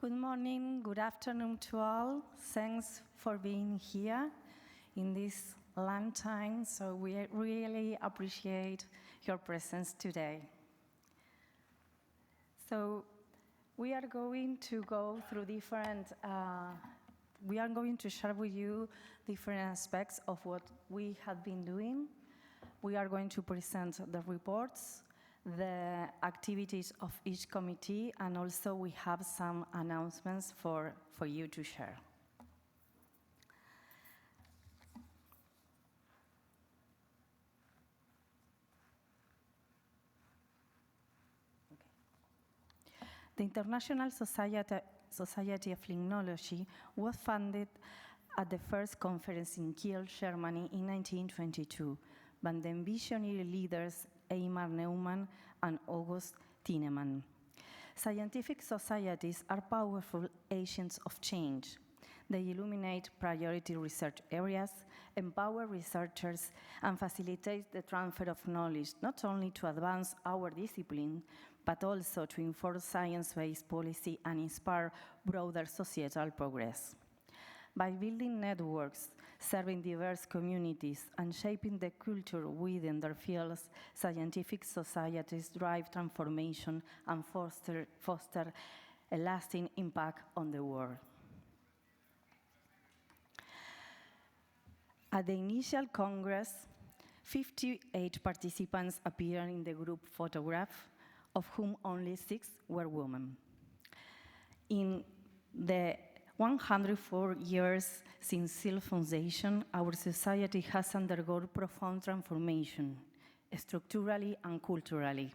Good morning, good afternoon to all. Thanks for being here in this long time. So we really appreciate your presence today. So we are going to go through we are going to share with you different aspects of what we have been doing. We are going to present the reports, the activities of each committee, and also we have some announcements for you to share. Okay. The International Society of Limnology was founded at the first conference in Kiel, Germany in 1922 by the visionary leaders Eymar Neumann and August Thienemann. Scientific societies are powerful agents of change. They illuminate priority research areas, empower researchers, and facilitate the transfer of knowledge, not only to advance our discipline, but also to inform science-based policy and inspire broader societal progress. By building networks, serving diverse communities, and shaping the culture within their fields, scientific societies drive transformation and foster a lasting impact on the world. At the initial Congress, 58 participants appeared in the group photograph, of whom only 6 were women. In the 104 years since SIL foundation, our society has undergone profound transformation, structurally and culturally.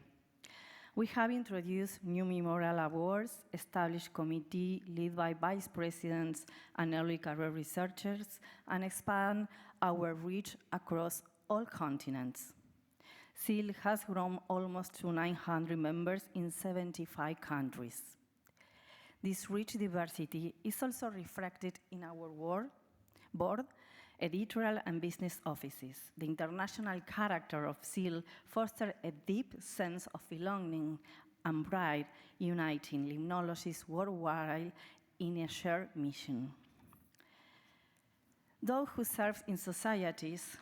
We have introduced new memorial awards, established committee led by vice presidents and early career researchers, and expand our reach across all continents. SIL has grown almost to 900 members in 75 countries. This rich diversity is also reflected in our board, editorial and business offices. The international character of SIL fosters a deep sense of belonging and pride, uniting limnologists worldwide in a shared mission. Those who serve in societies,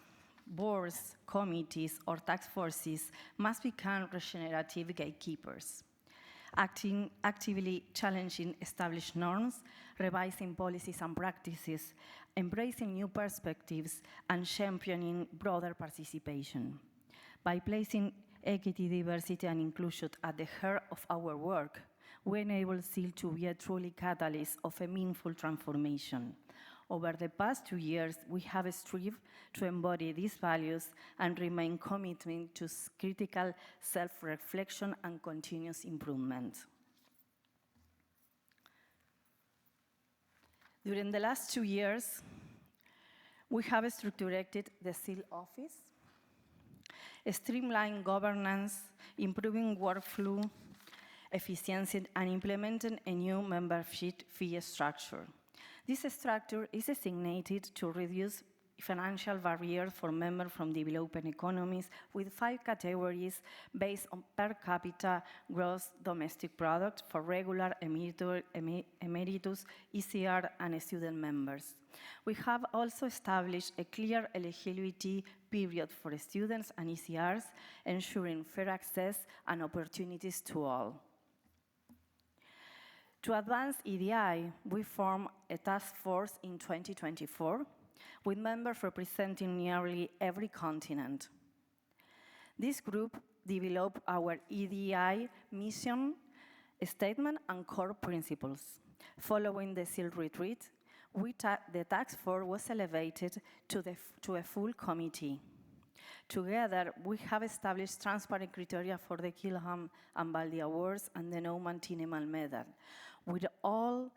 boards, committees, or task forces must become regenerative gatekeepers, actively challenging established norms, revising policies and practices, embracing new perspectives, and championing broader participation. By placing equity, diversity, and inclusion at the heart of our work, we enable SIL to be a truly catalyst of a meaningful transformation. Over the past 2 years, we have strived to embody these values and remain committed to critical self-reflection and continuous improvement. During the last 2 years, we have structured the SIL office, streamlined governance, improving workflow efficiency, and implementing a new membership fee structure. This structure is designated to reduce financial barriers for members from developing economies with 5 categories based on per capita gross domestic product for regular, emeritus, ECR, and student members. We have also established a clear eligibility period for students and ECRs, ensuring fair access and opportunities to all. To advance EDI, we formed a task force in 2024 with members representing nearly every continent. This group developed our EDI mission statement and core principles. Following the SIL retreat, the task force was elevated to a full committee. Together, we have established transparent criteria for the Kilham and Baldi Awards and the Neumann-Thienemann Medal, with all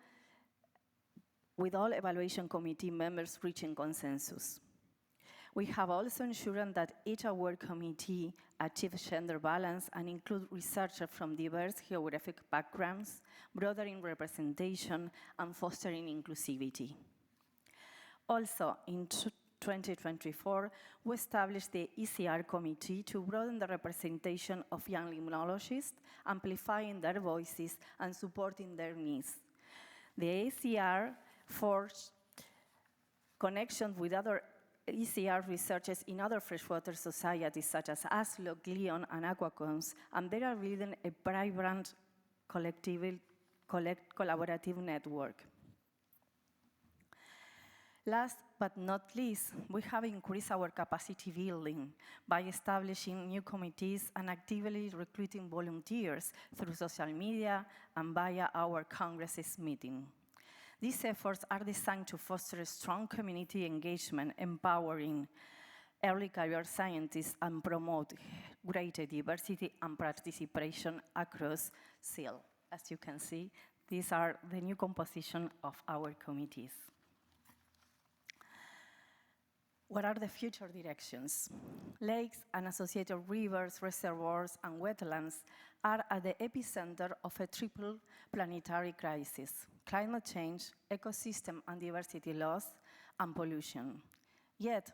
evaluation committee members reaching consensus. We have also ensured that each award committee achieves gender balance and includes researchers from diverse geographic backgrounds, broadening representation and fostering inclusivity. Also, in 2024, we established the ECR committee to broaden the representation of young limnologists, amplifying their voices and supporting their needs. The ACR forged connections with other ECR researchers in other freshwater societies such as ASLO, GLION, and Aquacons, and they are building a vibrant collaborative network. Last but not least, we have increased our capacity building by establishing new committees and actively recruiting volunteers through social media and via our Congress's meeting. These efforts are designed to foster strong community engagement, empowering early career scientists, and promote greater diversity and participation across SIL. As you can see, these are the new composition of our committees. What are the future directions? Lakes and associated rivers, reservoirs, and wetlands are at the epicenter of a triple planetary crisis: climate change, ecosystem and diversity loss, and pollution. Yet,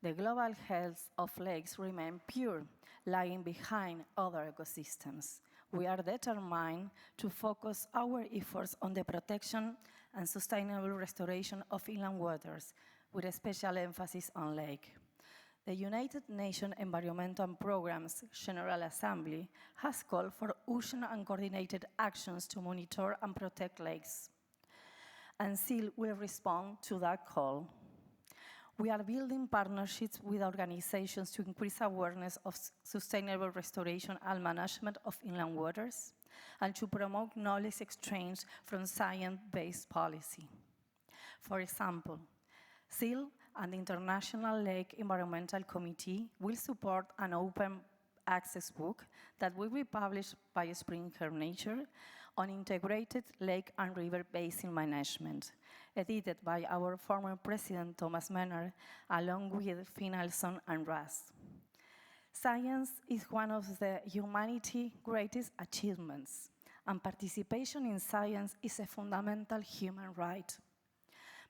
the global health of lakes remain pure, lagging behind other ecosystems. We are determined to focus our efforts on the protection and sustainable restoration of inland waters, with a special emphasis on lake. The United Nations Environmental Programme's General Assembly has called for urgent and coordinated actions to monitor and protect lakes. And SIL will respond to that call. We are building partnerships with organizations to increase awareness of sustainable restoration and management of inland waters, and to promote knowledge exchange from science-based policy. For example, SIL and the International Lake Environmental Committee will support an open access book that will be published by Springer Nature on integrated lake and river basin management, edited by our former president, Thomas Menard, along with Finlayson and Russ. Science is one of the humanity's greatest achievements, and participation in science is a fundamental human right.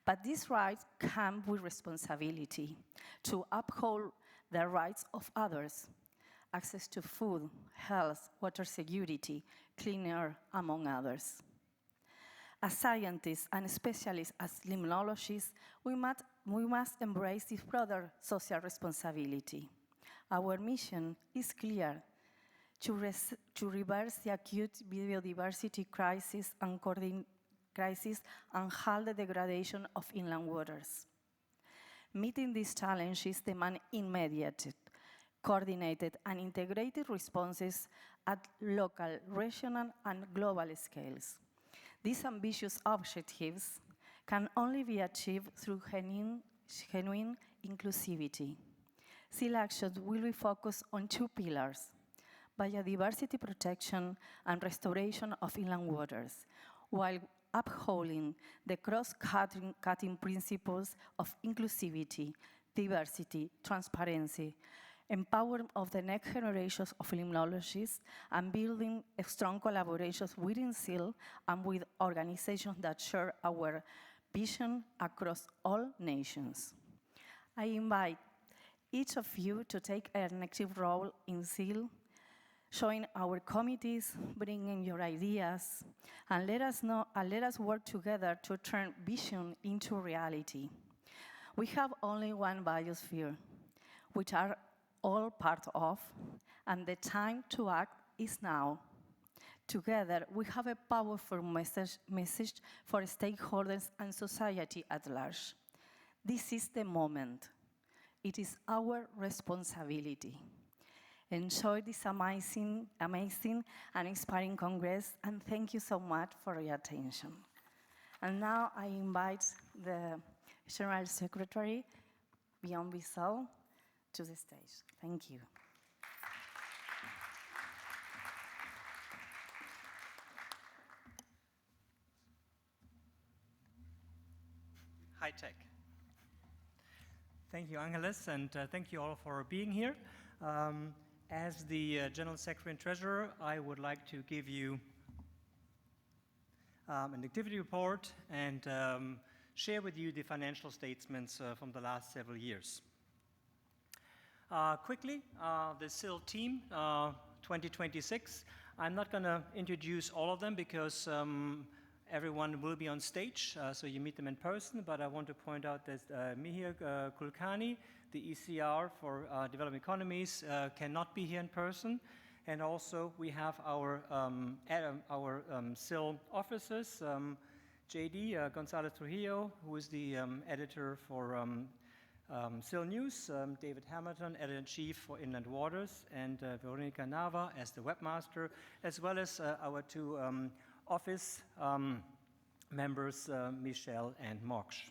But these rights come with responsibility to uphold the rights of others: access to food, health, water security, clean air, among others. As scientists and specialists as limnologists, we must embrace this broader social responsibility. Our mission is clear: to reverse the acute biodiversity crisis and halt the degradation of inland waters. Meeting these challenges demands immediate, coordinated, and integrated responses at local, regional, and global scales. These ambitious objectives can only be achieved through genuine inclusivity. SIL actions will be focused on two pillars: biodiversity protection and restoration of inland waters, while upholding the cross-cutting principles of inclusivity, diversity, transparency, empowerment of the next generations of limnologists, and building strong collaborations within SIL and with organizations that share our vision across all nations. I invite each of you to take an active role in SIL, join our committees, bring in your ideas, and let us work together to turn vision into reality. We have only one biosphere, which are all part of, and the time to act is now. Together, we have a powerful message for stakeholders and society at large. This is the moment. It is our responsibility. Enjoy this amazing and inspiring Congress, and thank you so much for your attention. And now I invite the General Secretary, Beyond Bissell, to the stage. Thank you. High tech. Thank you, Angeles, and thank you all for being here. As the General Secretary and Treasurer, I would like to give you an activity report and share with you the financial statements from the last several years. Quickly, the SIL team 2026. I'm not going to introduce all of them because everyone will be on stage, so you meet them in person, but I want to point out that Mihir Kulkarni, the ECR for Developing Economies, cannot be here in person. And also we have our SIL officers, JD Gonzalez Trujillo, who is the editor for SIL News, David Hamilton, editor-in-chief for Inland Waters, and Veronica Nava as the webmaster, as well as our two office members, Michelle and Moksh.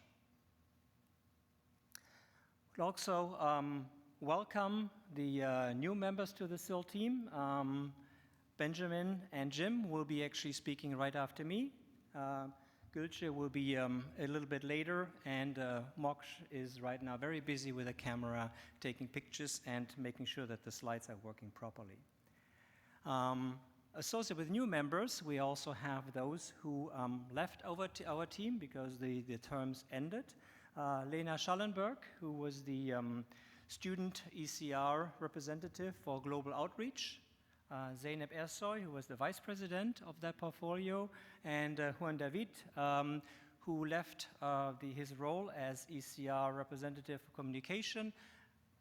We'll also welcome the new members to the SIL team. Benjamin and Jim will be actually speaking right after me. Gülce will be a little bit later, and Moksh is right now very busy with a camera, taking pictures and making sure that the slides are working properly. Associated with new members, we also have those who left our team because the terms ended. Lena Schallenberg, who was the student ECR representative for Global Outreach. Zeynep Ersoy, who was the vice president of that portfolio, and Juan David, who left his role as ECR representative for communication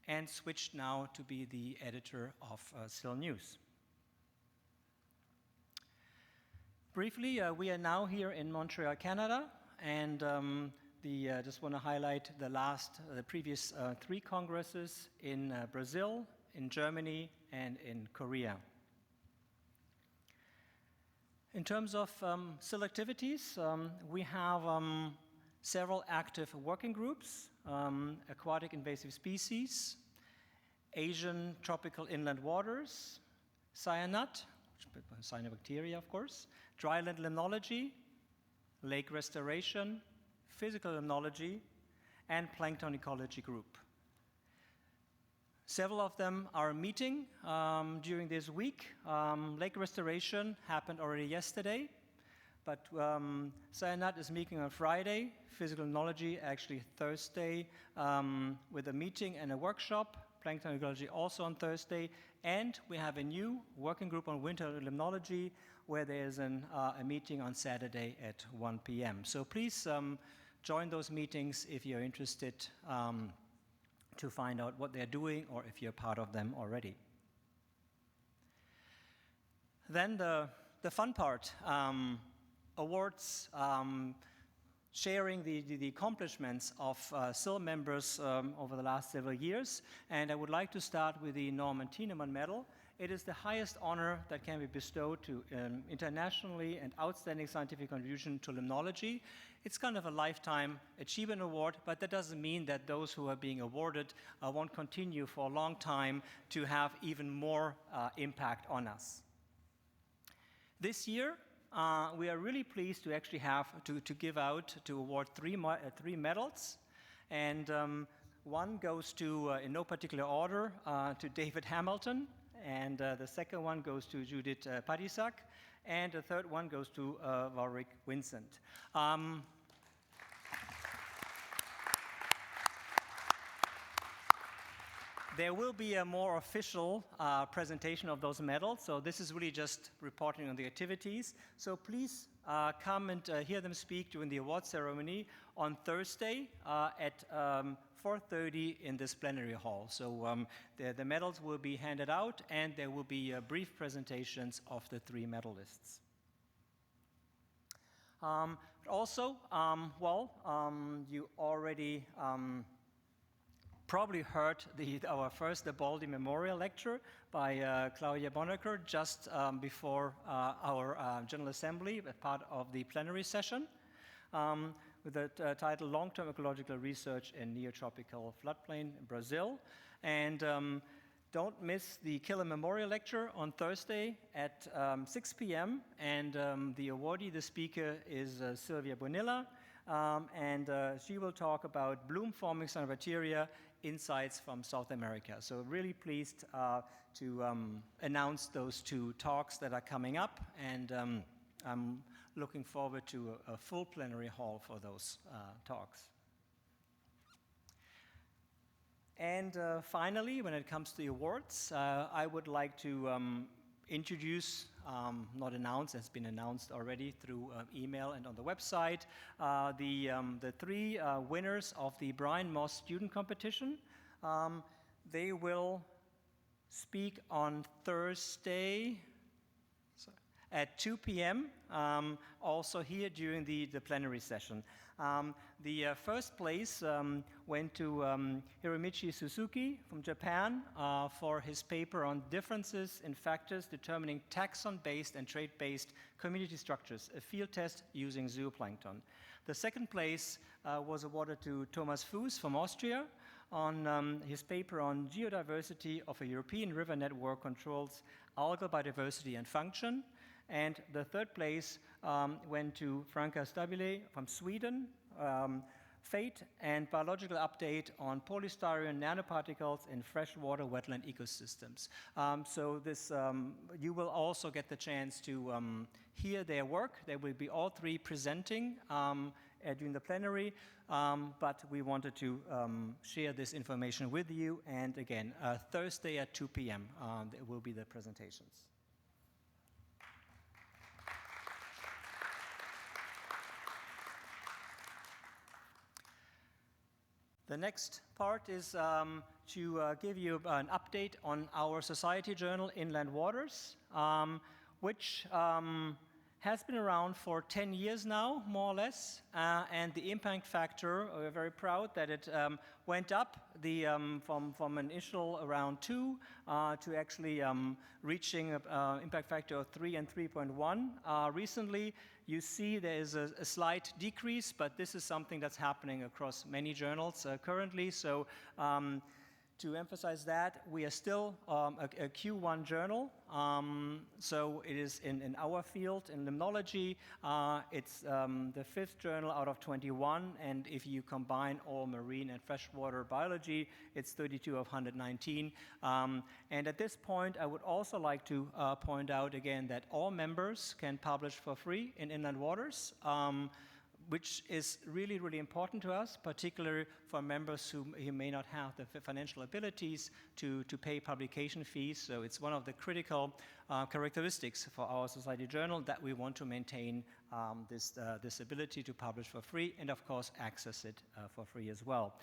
and switched now to be the editor of SIL News. Briefly, we are now here in Montreal, Canada, and just want to highlight the previous 3 congresses in Brazil, in Germany, and in Korea. In terms of SIL activities, we have several active working groups: aquatic invasive species, Asian tropical inland waters, cyanide, cyanobacteria of course, dryland limnology, lake restoration, physical limnology, and plankton ecology group. Several of them are meeting during this week. Lake restoration happened already yesterday, but cyanide is meeting on Friday, physical limnology actually Thursday, with a meeting and a workshop, plankton ecology also on Thursday, and we have a new working group on winter limnology where there's a meeting on Saturday at 1 p.m. So please join those meetings if you're interested to find out what they're doing or if you're part of them already. Then the fun part, awards, sharing the accomplishments of SIL members over the last several years. And I would like to start with the Norman Tienemann Medal. It is the highest honor that can be bestowed to internationally and outstanding scientific contribution to limnology. It's kind of a lifetime achievement award, but that doesn't mean that those who are being awarded won't continue for a long time to have even more impact on us. This year, we are really pleased to actually have to award three medals, and one goes to, in no particular order, to David Hamilton, and the second one goes to Judith Padisak, and the third one goes to Warwick Vincent. There will be a more official presentation of those medals, so this is really just reporting on the activities. So please come and hear them speak during the award ceremony on Thursday at 4:30 in this plenary hall. So the medals will be handed out, and there will be brief presentations of the three medalists. You already probably heard our first Baldi Memorial Lecture by Claudia Bonnecker just before our General Assembly, as part of the plenary session, with the title Long-Term Ecological Research in Neotropical Floodplain in Brazil. And don't miss the Killer Memorial Lecture on Thursday at 6 p.m. And the awardee, the speaker, is Silvia Bonilla, and she will talk about bloom-forming cyanobacteria insights from South America. So really pleased to announce those two talks that are coming up, and I'm looking forward to a full plenary hall for those talks. And finally, when it comes to the awards, I would like to introduce, not announce, has been announced already through email and on the website, the three winners of the Brian Moss Student Competition. They will speak on Thursday at 2 p.m., also here during the plenary session. The first place went to Hiromichi Suzuki from Japan for his paper on differences in factors determining taxon-based and trait-based community structures, a field test using zooplankton. The second place was awarded to Thomas Fuß from Austria on his paper on geodiversity of a European river network controls algal biodiversity and function. And the third place went to Franca Stabile from Sweden, Fate and biological update on polystyrene nanoparticles in freshwater wetland ecosystems. So this, you will also get the chance to hear their work. They will be all three presenting during the plenary, but we wanted to share this information with you. And again, Thursday at 2 p.m. There will be the presentations. The next part is to give you an update on our society journal, Inland Waters, which has been around for 10 years now, more or less, and the impact factor, we're very proud that it went up from an initial around 2 to actually reaching an impact factor of 3 and 3.1. Recently, you see there is a slight decrease, but this is something that's happening across many journals currently. So to emphasize that, we are still a Q1 journal. So it is in our field, in limnology, it's the 5th journal out of 21. And if you combine all marine and freshwater biology, it's 32 of 119. And at this point, I would also like to point out again that all members can publish for free in Inland Waters, which is really, really important to us, particularly for members who may not have the financial abilities to pay publication fees. So it's one of the critical characteristics for our society journal that we want to maintain this ability to publish for free and, of course, access it for free as well.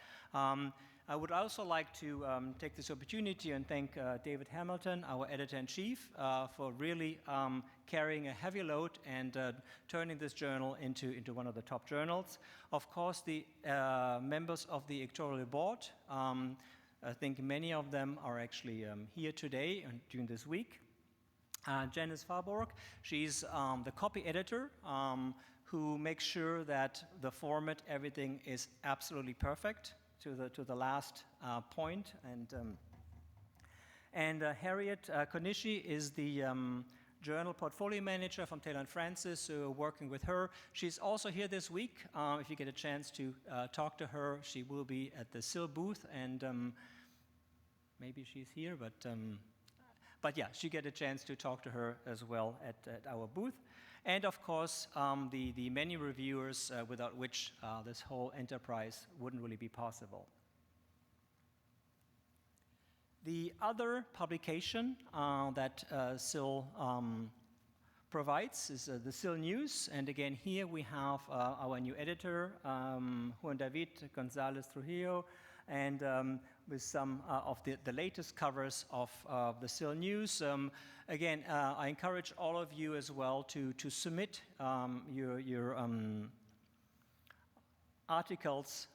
I would also like to take this opportunity and thank David Hamilton, our editor-in-chief, for really carrying a heavy load and turning this journal into one of the top journals. Of course, the members of the editorial board, I think many of them are actually here today and during this week. Janice Farborg, she's the copy editor who makes sure that the format, everything is absolutely perfect to the last point. And Harriet Konishi is the journal portfolio manager from Taylor & Francis, so we're working with her. She's also here this week. If you get a chance to talk to her, she will be at the SIL booth, and maybe she's here, but yeah, she get a chance to talk to her as well at our booth. And of course, the many reviewers without which this whole enterprise wouldn't really be possible. The other publication that SIL provides is the SIL News. And again, here we have our new editor, Juan David Gonzalez Trujillo, and with some of the latest covers of the SIL News. Again, I encourage all of you as well to submit your articles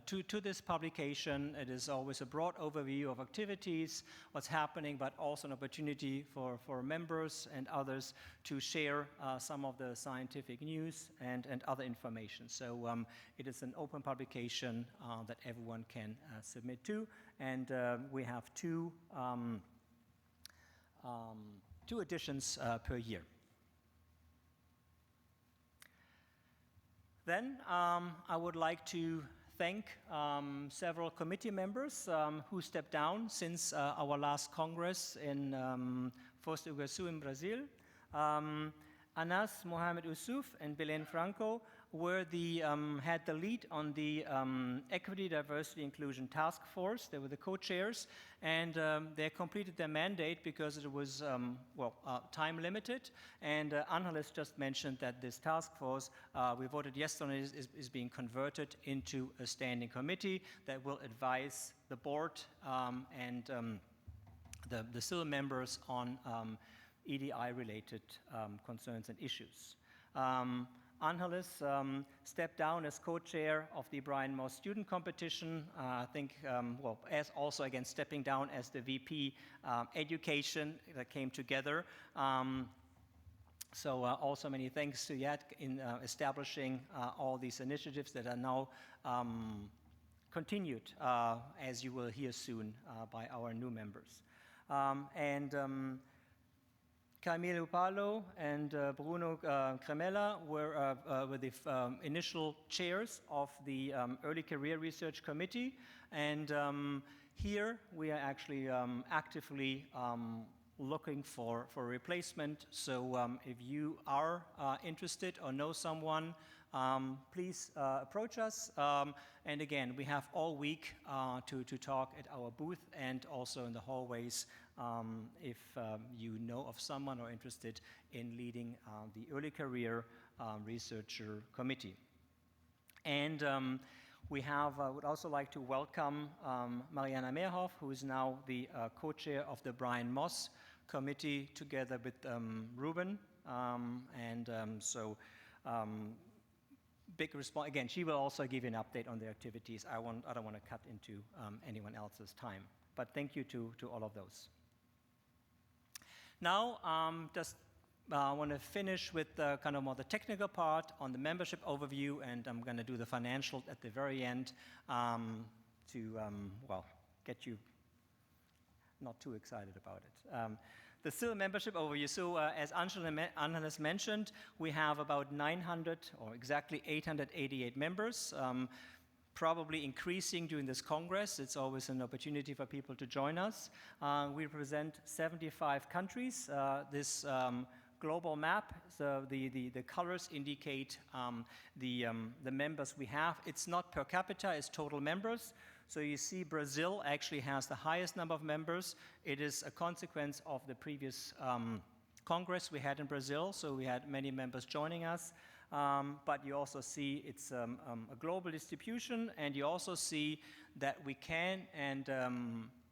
to this publication. It is always a broad overview of activities, what's happening, but also an opportunity for members and others to share some of the scientific news and other information. So it is an open publication that everyone can submit to, and we have two editions per year. Then I would like to thank several committee members who stepped down since our last Congress in Foz do Iguaçu in Brazil. Anas Mohamed Usuf and Belen Franco had the lead on the Equity, Diversity, Inclusion Task Force. They were the co-chairs, and they completed their mandate because it was time limited. And Angeles just mentioned that this task force, we voted yesterday, is being converted into a standing committee that will advise the board and the SIL members on EDI-related concerns and issues. Angeles stepped down as co-chair of the Brian Moss Student Competition. I think, as also again stepping down as the VP Education that came together. So also many thanks to Yad in establishing all these initiatives that are now continued, as you will hear soon, by our new members. Camille Upalo and Bruno Cremella were the initial chairs of the Early Career Research Committee, and here we are actually actively looking for a replacement. So if you are interested or know someone, please approach us. And again, we have all week to talk at our booth and also in the hallways if you know of someone or interested in leading the Early Career Researcher Committee. And we would also like to welcome Mariana Meerhoff, who is now the co-chair of the Brian Moss Committee, together with Ruben. Big response. Again, she will also give you an update on the activities. I don't want to cut into anyone else's time, but thank you to all of those. Now, I want to finish with kind of more the technical part on the membership overview, and I'm going to do the financial at the very end to get you not too excited about it. The SIL membership overview. So as Angeles mentioned, we have about 900 or exactly 888 members, probably increasing during this Congress. It's always an opportunity for people to join us. We represent 75 countries. This global map, so the colors indicate the members we have. It's not per capita, it's total members. So you see Brazil actually has the highest number of members. It is a consequence of the previous Congress we had in Brazil, so we had many members joining us. But you also see it's a global distribution, and you also see that we can and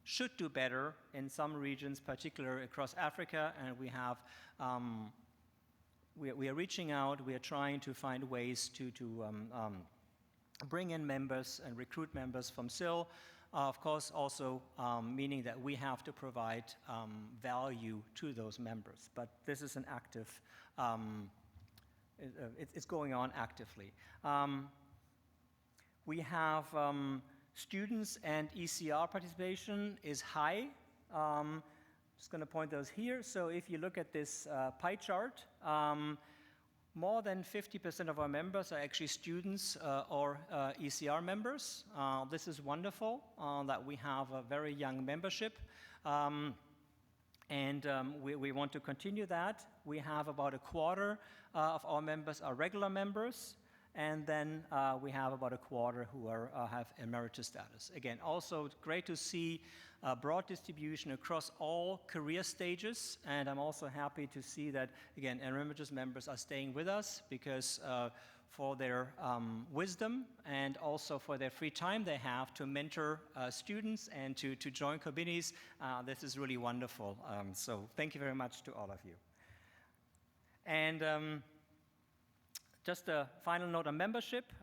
should do better in some regions, particularly across Africa, and we have we are reaching out, we are trying to find ways to bring in members and recruit members from SIL, of course also meaning that we have to provide value to those members. But this is an active, it's going on actively. We have students and ECR participation is high. Just going to point those here. So if you look at this pie chart, more than 50% of our members are actually students or ECR members. This is wonderful that we have a very young membership. We want to continue that. We have about a quarter of our members are regular members, and then we have about a quarter who have emeritus status. Again, also great to see broad distribution across all career stages, and I'm also happy to see that, again, emeritus members are staying with us because for their wisdom and also for their free time they have to mentor students and to join committees. This is really wonderful. So thank you very much to all of you. And just a final note on membership.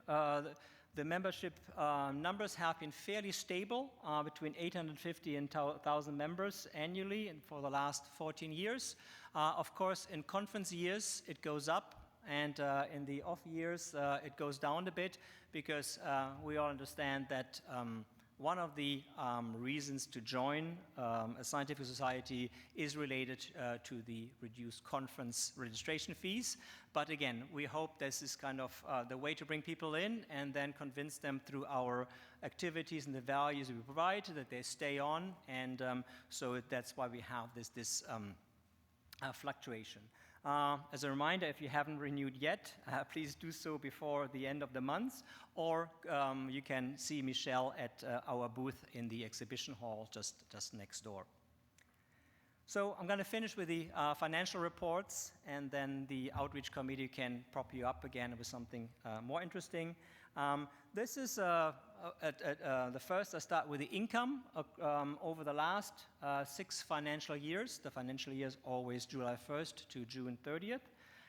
The membership numbers have been fairly stable, between 850 and 1,000 members annually and for the last 14 years. Of course, in conference years, it goes up, and in the off years, it goes down a bit because we all understand that one of the reasons to join a scientific society is related to the reduced conference registration fees. But again, we hope this is kind of the way to bring people in and then convince them through our activities and the values we provide that they stay on. And so that's why we have this fluctuation. As a reminder, if you haven't renewed yet, please do so before the end of the month, or you can see Michelle at our booth in the exhibition hall just next door. So I'm going to finish with the financial reports, and then the outreach committee can prop you up again with something more interesting. This is the first. I start with the income over the last 6 financial years. The financial year is always July 1st to June 30th.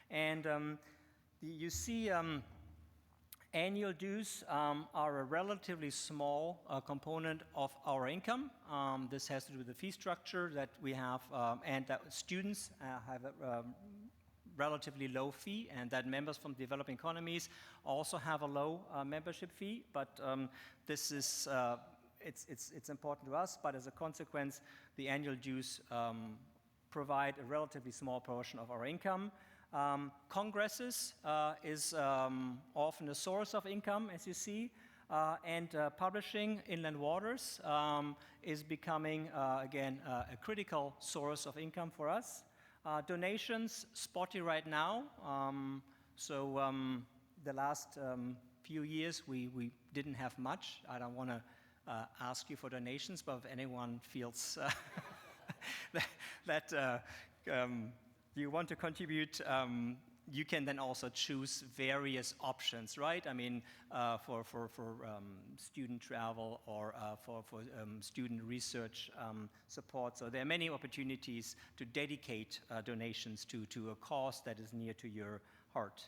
And you see annual dues are a relatively small component of our income. This has to do with the fee structure that we have, and that students have a relatively low fee, and that members from developing economies also have a low membership fee. But this is it's important to us. But as a consequence, the annual dues provide a relatively small portion of our income. Congresses is often a source of income, as you see, and publishing inland waters is becoming, again, a critical source of income for us. Donations, spotty right now. The last few years, we didn't have much. I don't want to ask you for donations, but if anyone feels that you want to contribute, you can then also choose various options, right? I mean, for student travel or for student research support. So there are many opportunities to dedicate donations to a cause that is near to your heart.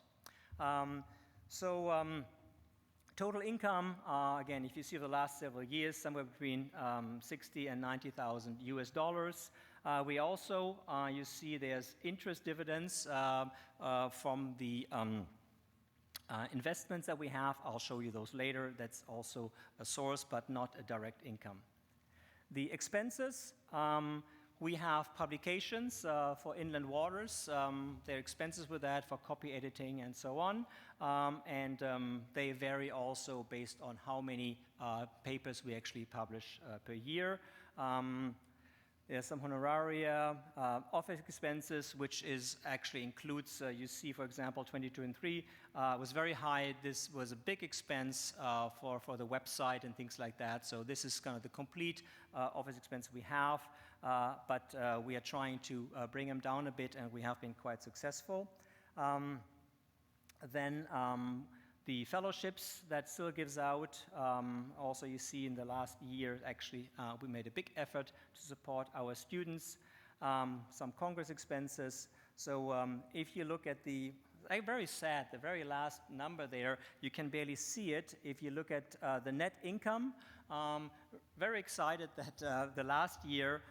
Total income, again, if you see the last several years, somewhere between 60 and 90,000 US dollars. We also, you see there's interest dividends from the investments that we have. I'll show you those later. That's also a source, but not a direct income. The expenses, we have publications for inland waters. There are expenses with that for copy editing and so on. They vary also based on how many papers we actually publish per year. There's some honoraria, office expenses, which actually includes, you see, for example, 22 and 3 was very high. This was a big expense for the website and things like that. So this is kind of the complete office expense we have, but we are trying to bring them down a bit, and we have been quite successful. The fellowships that SIL gives out, also you see in the last year, actually, we made a big effort to support our students, some Congress expenses. So if you look at the, very sad, the very last number there, you can barely see it. If you look at the net income, very excited that the last year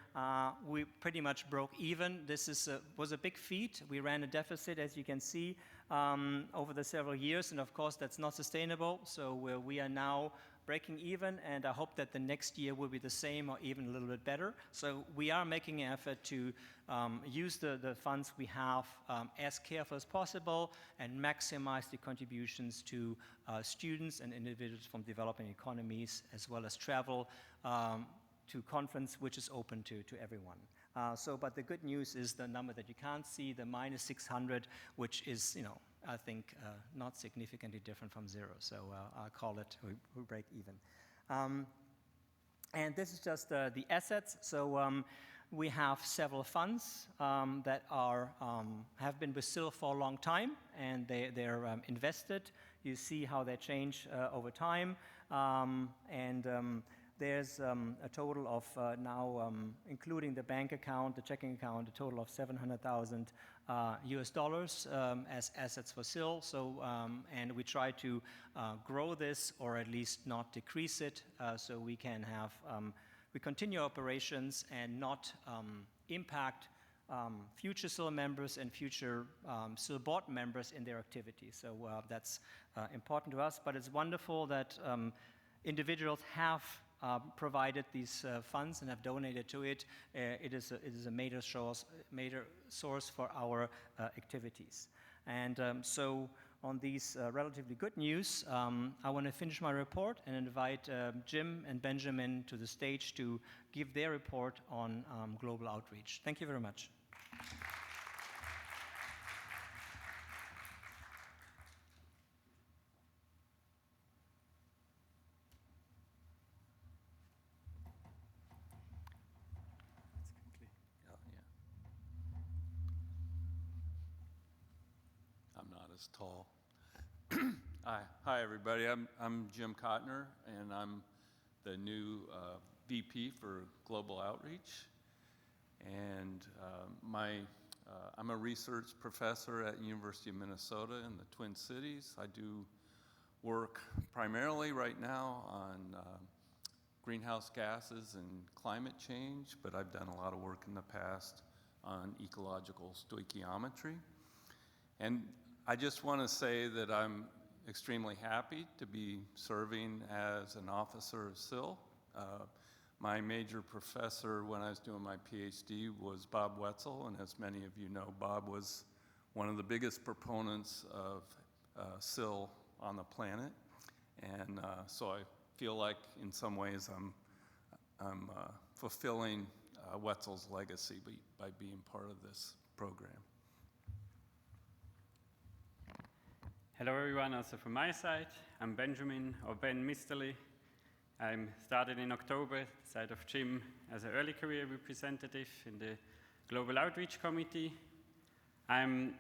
we pretty much broke even. This was a big feat. We ran a deficit, as you can see, over the several years, and of course that's not sustainable. So we are now breaking even, and I hope that the next year will be the same or even a little bit better. So we are making an effort to use the funds we have as careful as possible and maximize the contributions to students and individuals from developing economies, as well as travel to conference, which is open to everyone. But the good news is the number that you can't see, the minus 600, which is, I think not significantly different from zero. So I'll call it, we break even. And this is just the assets. So we have several funds that have been with SIL for a long time, and they're invested. You see how they change over time. There's a total of now, including the bank account, the checking account, a total of 700,000 US dollars as assets for SIL. So, and we try to grow this, or at least not decrease it, so we can have, we continue operations and not impact future SIL members and future SIL board members in their activities. So that's important to us, but it's wonderful that individuals have provided these funds and have donated to it. It is a major source for our activities. And so on these relatively good news, I want to finish my report and invite Jim and Benjamin to the stage to give their report on global outreach. Thank you very much. was tall. Hi, everybody. I'm Jim Kottner, and I'm the new VP for Global Outreach. And I'm a research professor at University of Minnesota in the Twin Cities. I do work primarily right now on greenhouse gases and climate change, but I've done a lot of work in the past on ecological stoichiometry. And I just want to say that I'm extremely happy to be serving as an officer of SIL. My major professor when I was doing my PhD was Bob Wetzel, and as many of you know, Bob was one of the biggest proponents of SIL on the planet. And so I feel like in some ways I'm fulfilling Wetzel's legacy by being part of this program. Hello everyone, also from my side. I'm Benjamin, or Ben Misterly. I started in October, side of Jim, as an early career representative in the Global Outreach Committee. I'm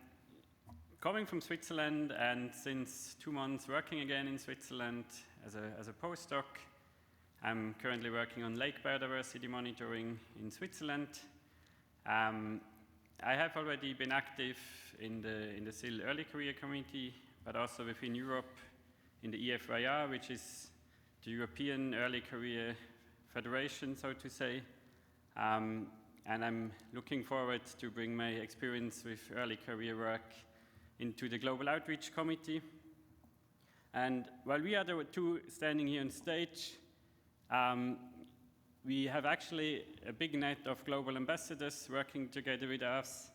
coming from Switzerland and since 2 months working again in Switzerland as a postdoc. I'm currently working on lake biodiversity monitoring in Switzerland. I have already been active in the SIL Early Career Committee, but also within Europe in the EFYR, which is the European Early Career Federation, so to say. And I'm looking forward to bring my experience with early career work into the Global Outreach Committee. And while we are the two standing here on stage, we have actually a big net of global ambassadors working together with us.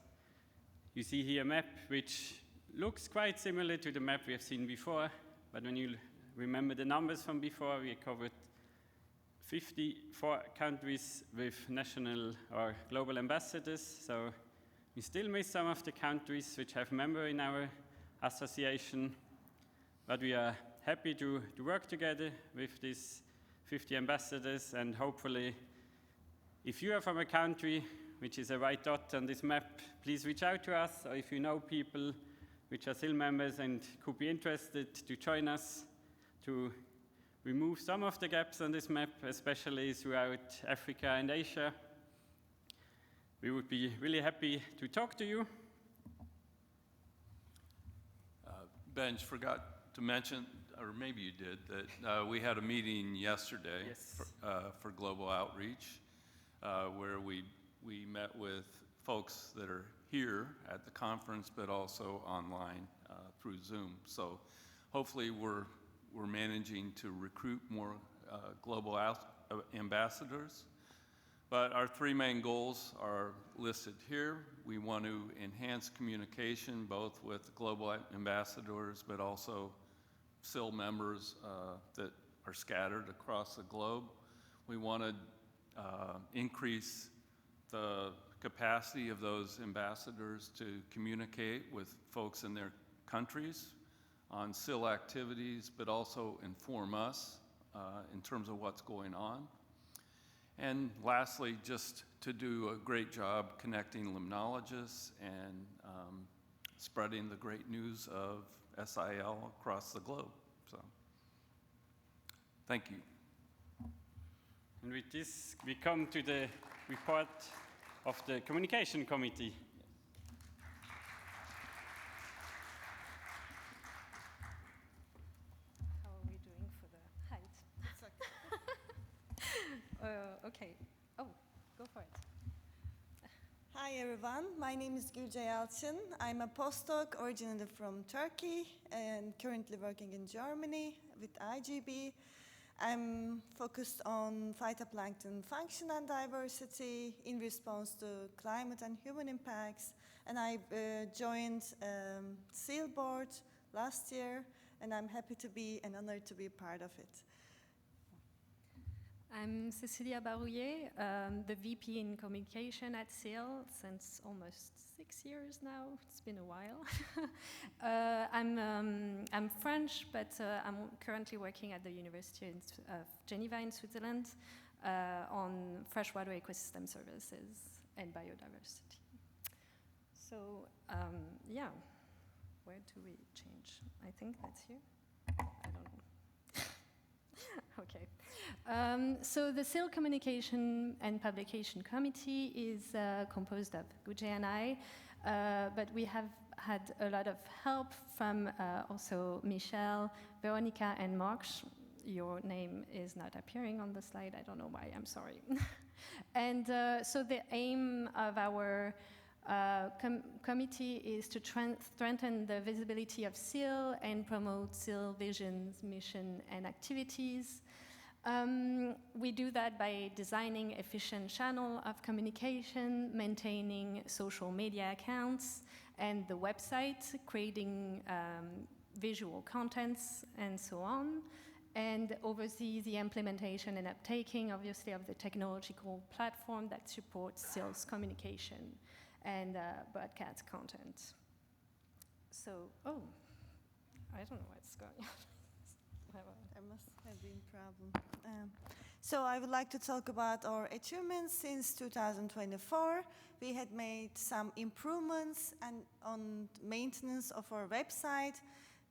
You see here a map which looks quite similar to the map we have seen before, but when you remember the numbers from before, we covered 54 countries with national or global ambassadors, so we still miss some of the countries which have members in our association, but we are happy to work together with these 50 ambassadors, and hopefully, if you are from a country which is a white dot on this map, please reach out to us, or if you know people which are SIL members and could be interested to join us to remove some of the gaps on this map, especially throughout Africa and Asia. We would be really happy to talk to you. Benj forgot to mention, or maybe you did, that we had a meeting yesterday. Yes. For Global Outreach, where we met with folks that are here at the conference, but also online through Zoom. So hopefully we're managing to recruit more global ambassadors. But our 3 main goals are listed here. We want to enhance communication both with global ambassadors, but also SIL members that are scattered across the globe. We want to increase the capacity of those ambassadors to communicate with folks in their countries on SIL activities, but also inform us in terms of what's going on. And lastly, just to do a great job connecting limnologists and spreading the great news of SIL across the globe. So, thank you. And with this, we come to the report of the Communication Committee. How are we doing for the height? It's okay. Okay. Oh, go for it. Hi everyone, my name is Gülce Yalçın. I'm a postdoc originally from Turkey and currently working in Germany with IGB. I'm focused on phytoplankton function and diversity in response to climate and human impacts. And I joined SIL board last year, and I'm happy to be and honored to be part of it. I'm Cecilia Barouillet, the VP in communication at SIL since almost 6 years now. It's been a while. I'm French, but I'm currently working at the University of Geneva in Switzerland on freshwater ecosystem services and biodiversity. So, yeah, where do we change? I think that's here. I don't know. Okay. So the SIL Communication and Publication Committee is composed of Gujay and I, but we have had a lot of help from also Michelle, Veronica, and Mark. Your name is not appearing on the slide. I don't know why. I'm sorry. And so the aim of our committee is to strengthen the visibility of SIL and promote SIL visions, mission, and activities. We do that by designing efficient channel of communication, maintaining social media accounts, and the website, creating visual contents, and so on, and oversee the implementation and uptaking, obviously, of the technological platform that supports SIL's communication and broadcast content. So, oh, I don't know what's going on. There must have been a problem. So I would like to talk about our achievements since 2024. We had made some improvements on maintenance of our website.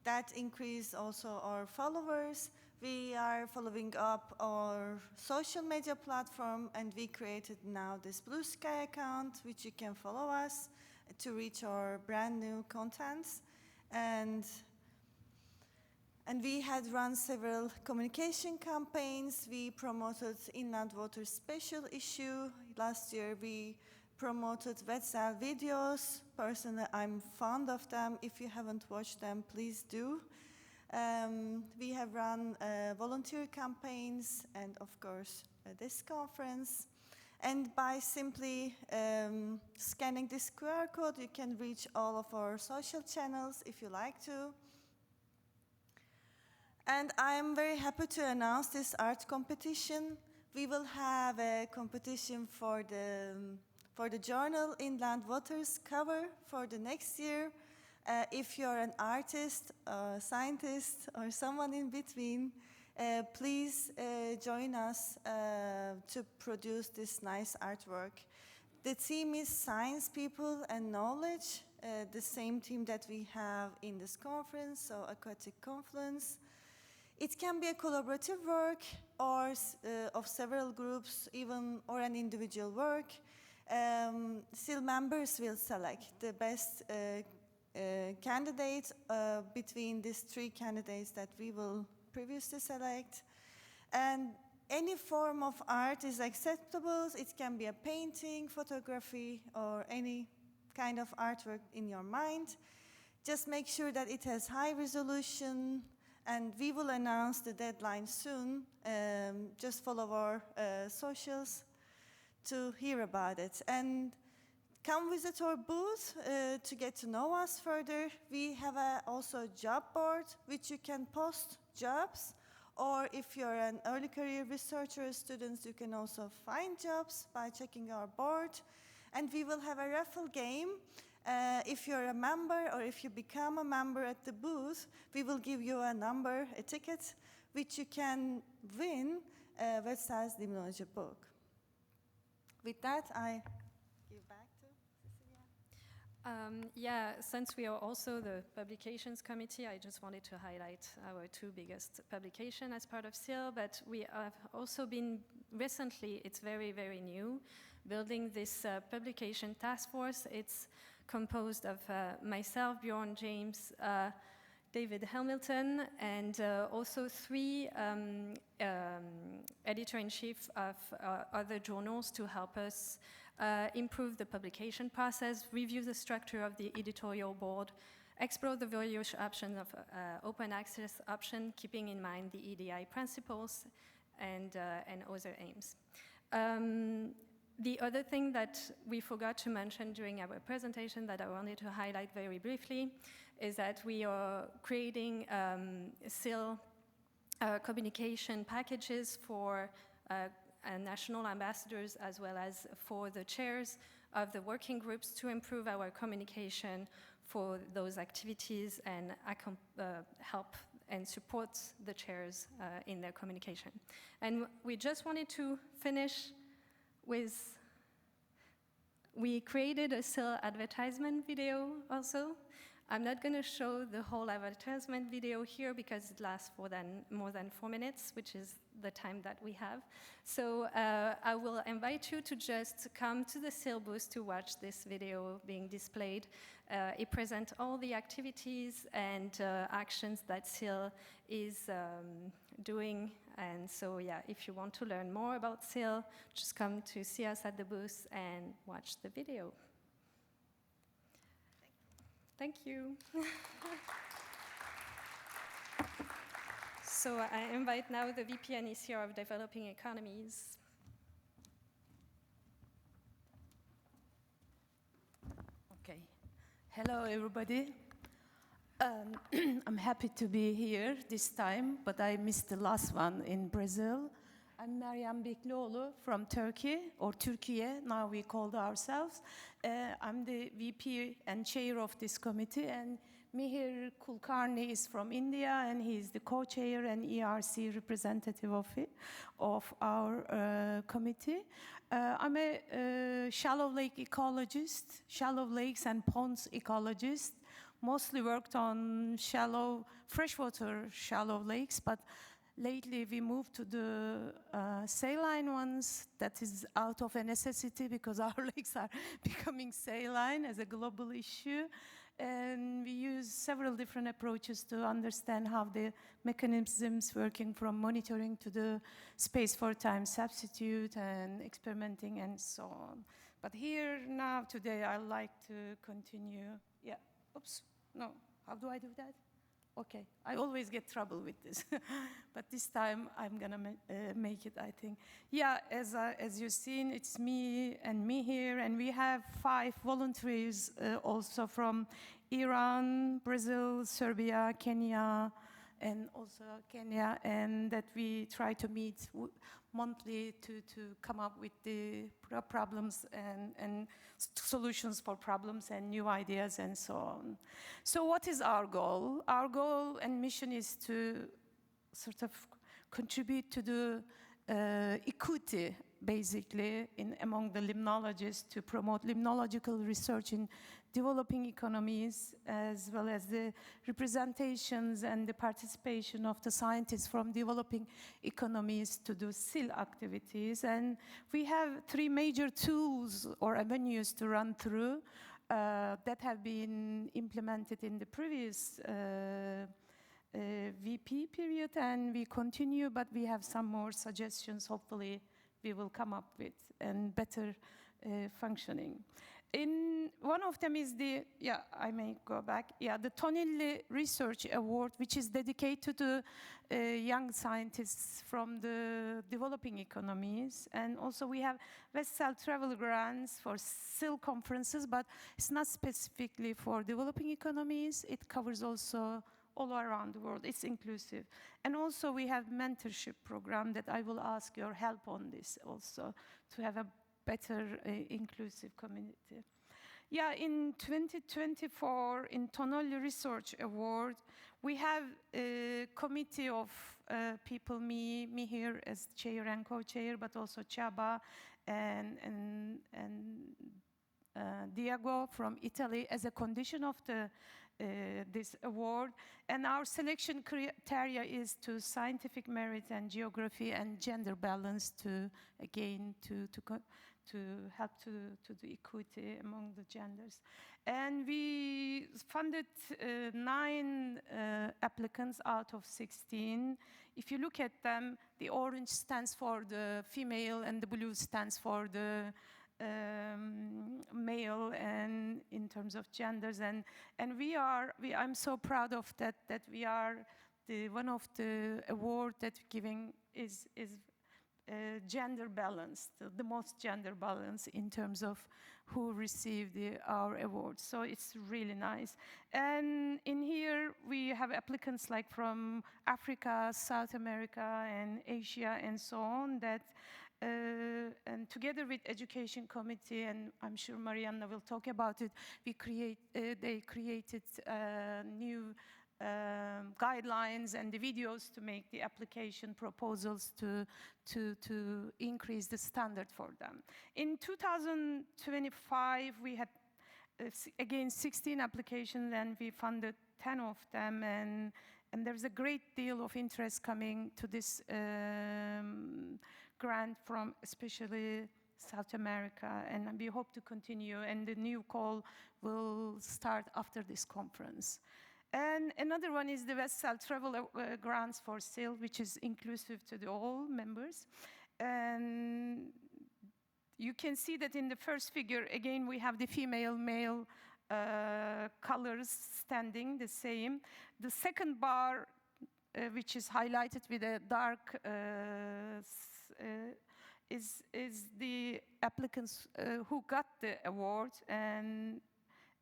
That increased also our followers. We are following up our social media platform, and we created now this Blue Sky account, which you can follow us to reach our brand new contents. And we had run several communication campaigns. We promoted Inland Water special issue. Last year we promoted wet-style videos. Personally, I'm fond of them. If you haven't watched them, please do. We have run volunteer campaigns and, of course, this conference. And by simply scanning this QR code, you can reach all of our social channels if you like to. And I'm very happy to announce this art competition. We will have a competition for the journal Inland Waters cover for the next year. If you're an artist, a scientist, or someone in between, please join us to produce this nice artwork. The theme is Science, People, and Knowledge, the same theme that we have in this conference, so Aquatic Confluence. It can be a collaborative work or of several groups, even or an individual work. SIL members will select the best candidate between these three candidates that we will previously select. And any form of art is acceptable. It can be a painting, photography, or any kind of artwork in your mind. Just make sure that it has high resolution, and we will announce the deadline soon. Just follow our socials to hear about it. And come visit our booth to get to know us further. We have also a job board which you can post jobs, or if you're an early career researcher or student, you can also find jobs by checking our board. And we will have a raffle game. If you're a member or if you become a member at the booth, we will give you a ticket, which you can win a website's Limnology book. With that, I give back to Cecilia. Yeah, since we are also the publications committee, I just wanted to highlight our two biggest publications as part of SIL, but we have also been recently, it's very, very new, building this publication task force. It's composed of myself, Bjorn James, David Hamilton, and also three editor-in-chief of other journals to help us improve the publication process, review the structure of the editorial board, explore the various options of open access option, keeping in mind the EDI principles and other aims. The other thing that we forgot to mention during our presentation that I wanted to highlight very briefly is that we are creating SIL communication packages for national ambassadors as well as for the chairs of the working groups to improve our communication for those activities and help and support the chairs in their communication. And we just wanted to finish we created a SIL advertisement video also. I'm not going to show the whole advertisement video here because it lasts for more than 4 minutes, which is the time that we have. So I will invite you to just come to the SIL booth to watch this video being displayed. It presents all the activities and actions that SIL is doing. And so, yeah, if you want to learn more about SIL, just come to see us at the booth and watch the video. Thank you. So I invite now the VP and ECR of Developing Economies. Okay. Hello, everybody. I'm happy to be here this time, but I missed the last one in Brazil. I'm Meryem Beklioğlu from Turkey, or Türkiye, now we called ourselves. I'm the VP and chair of this committee, and Mihir Kulkarni is from India, and he's the co-chair and ERC representative of our committee. I'm a shallow lake ecologist, shallow lakes and ponds ecologist, mostly worked on freshwater shallow lakes, but lately we moved to the saline ones. That is out of a necessity because our lakes are becoming saline as a global issue. And we use several different approaches to understand how the mechanisms working from monitoring to the space for time substitute and experimenting and so on. But here now today I'd like to continue. Yeah, oops, no, how do I do that? Okay, I always get trouble with this, but this time I'm gonna make it, I think. Yeah, as you've seen, it's me here, and we have 5 volunteers also from Iran, Brazil, Serbia, Kenya, and also Kenya, and that we try to meet monthly to come up with the problems and solutions for problems and new ideas and so on. So what is our goal? Our goal and mission is to sort of contribute to the equity, basically, among the limnologists, to promote limnological research in developing economies, as well as the representations and the participation of the scientists from developing economies to do SIL activities. And we have 3 major tools or avenues to run through that have been implemented in the previous VP period, and we continue, but we have some more suggestions, hopefully, we will come up with, and better functioning. One of them is the Tonelli Research Award, which is dedicated to young scientists from the developing economies. And also we have West-South travel grants for SIL conferences, but it's not specifically for developing economies. It covers also all around the world. It's inclusive. And also we have mentorship program that I will ask your help on this also, to have a better inclusive community. Yeah, in 2024, in Tonelli Research Award, we have a committee of people, me here as chair and co-chair, but also Csaba and Diego from Italy as a condition of this award. And our selection criteria is to scientific merit and geography and gender balance to help to the equity among the genders. And we funded 9 applicants out of 16. If you look at them, the orange stands for the female and the blue stands for the male, and in terms of genders, and I'm so proud of that we are one of the award that giving is gender balanced, the most gender balanced in terms of who received our awards. So it's really nice. And in here we have applicants like from Africa, South America, and Asia, and so on. That and together with Education Committee, and I'm sure Marianna will talk about it, they created new guidelines and the videos to make the application proposals to increase the standard for them. In 2025, we had again, 16 applications, and we funded 10 of them, and there's a great deal of interest coming to this grant from especially South America, and we hope to continue, and the new call will start after this conference. And another one is the West-South Travel Grants for SIL, which is inclusive to all members. And you can see that in the first figure, again, we have the female-male colors standing the same. The second bar, which is highlighted with a dark, is the applicants who got the award, and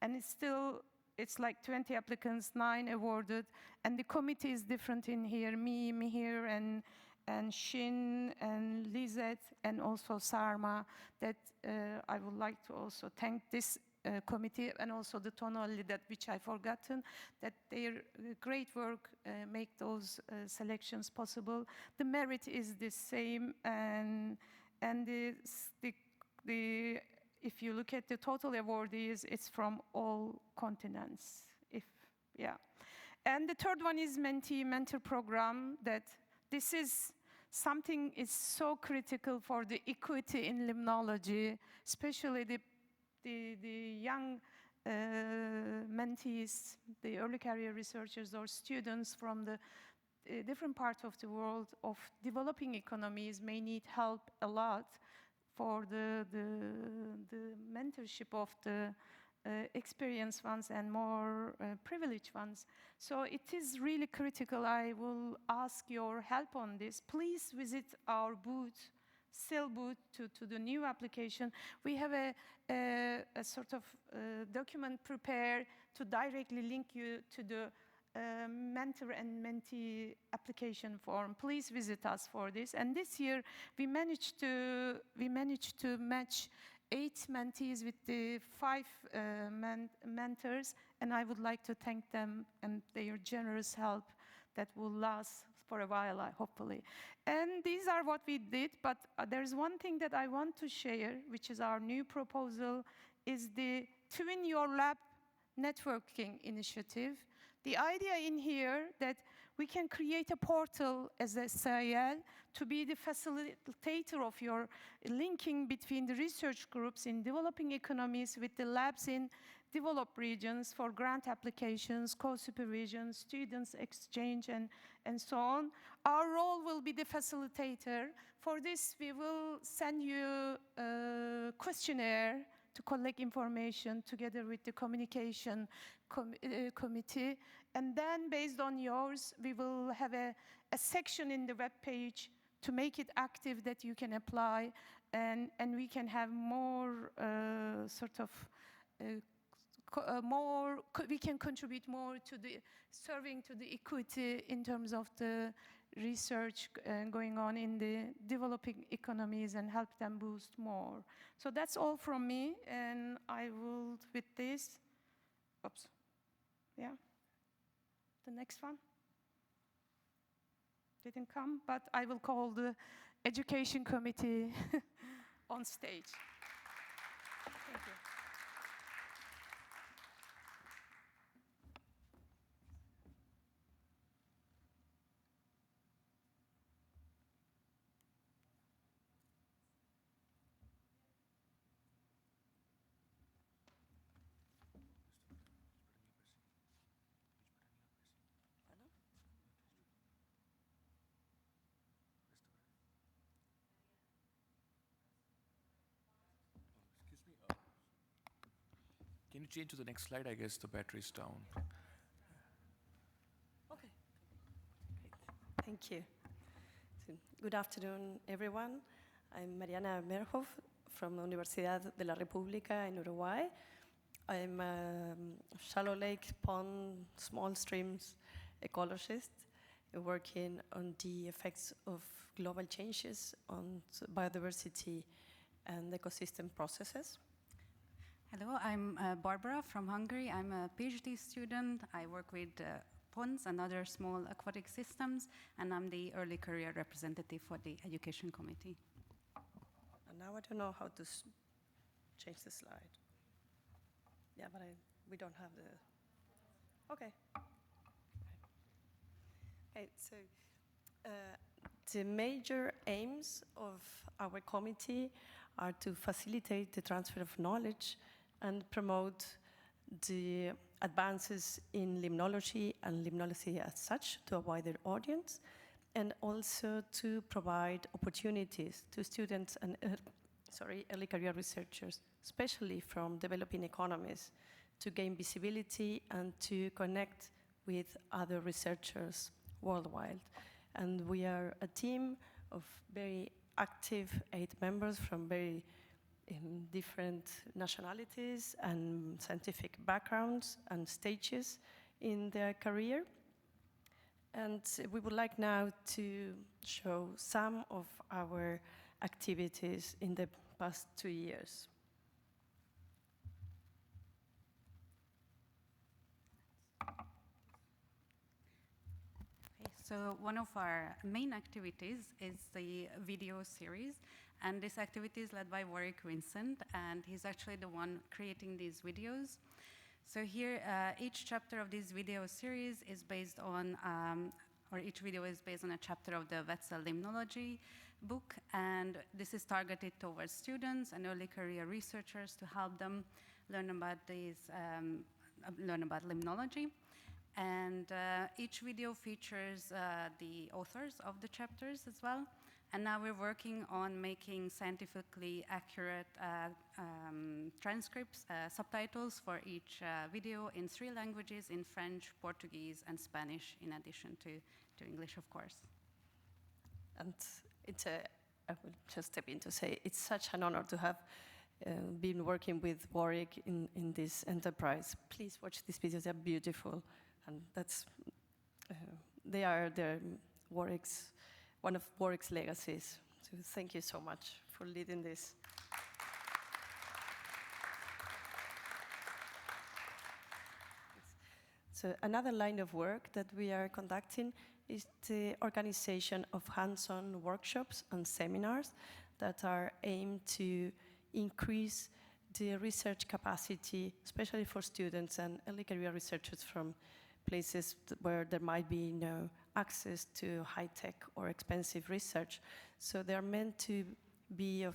it's like 20 applicants, 9 awarded, and the committee is different in here, me, Mihir, and Shin, and Lizette, and also Sarma, that I would like to also thank this committee, and also the Tonolli, which I've forgotten, that their great work make those selections possible. The merit is the same, and if you look at the total awardees, it's from all continents. And the third one is mentee-mentor program. That this is something is so critical for the equity in limnology, especially the young mentees, the early career researchers or students from the different parts of the world of developing economies may need help a lot for the mentorship of the experienced ones and more privileged ones. So it is really critical. I will ask your help on this. Please visit our booth, SIL booth, to the new application. We have a sort of document prepared to directly link you to the mentor and mentee application form. Please visit us for this. And this year we managed to match 8 mentees with the 5 mentors, and I would like to thank them and their generous help that will last for a while, hopefully. And these are what we did, but there's one thing that I want to share, which is our new proposal, is the Twin Your Lab networking initiative. The idea in here that we can create a portal as a SIL to be the facilitator of your linking between the research groups in developing economies with the labs in developed regions for grant applications, co-supervision, students exchange, and so on. Our role will be the facilitator. For this, we will send you a questionnaire to collect information together with the communication committee. And then based on yours, we will have a section in the web page to make it active that you can apply, and we can have more we can contribute more to the serving to the equity in terms of the research going on in the developing economies and help them boost more. So that's all from me, and I will, with this, the next one didn't come, but I will call the education committee on stage. Thank you. Can you change to the next slide? I guess the battery's down. Okay. Great. Thank you. So, good afternoon, everyone. I'm Mariana Merhoff from the Universidad de la República in Uruguay. I'm a shallow lake, pond, small streams ecologist working on the effects of global changes on biodiversity and ecosystem processes. Hello, I'm Barbara from Hungary. I'm a PhD student. I work with ponds and other small aquatic systems, and I'm the early career representative for the education committee. And now I don't know how to change the slide. Yeah, but we don't have the. Okay. Okay, so the major aims of our committee are to facilitate the transfer of knowledge and promote the advances in limnology and limnology as such to a wider audience, and also to provide opportunities to students and early career researchers, especially from developing economies, to gain visibility and to connect with other researchers worldwide. And we are a team of very active 8 members from very different nationalities and scientific backgrounds and stages in their career. And we would like now to show some of our activities in the past 2 years. So one of our main activities is the video series, and this activity is led by Warwick Vincent, and he's actually the one creating these videos. So here, each chapter of this video series is based on, or each video is based on a chapter of the Wetzel Limnology book, and this is targeted towards students and early career researchers to help them learn about these, learn about limnology. And each video features the authors of the chapters as well. And now we're working on making scientifically accurate transcripts, subtitles for each video in 3 languages, in French, Portuguese, and Spanish, in addition to English, of course. And I will just step in to say, it's such an honor to have been working with Warwick in this enterprise. Please watch these videos, they're beautiful. And that's, they are one of Warwick's legacies. So thank you so much for leading this. So another line of work that we are conducting is the organization of hands-on workshops and seminars that are aimed to increase the research capacity, especially for students and early career researchers from places where there might be no access to high-tech or expensive research. So they are meant to be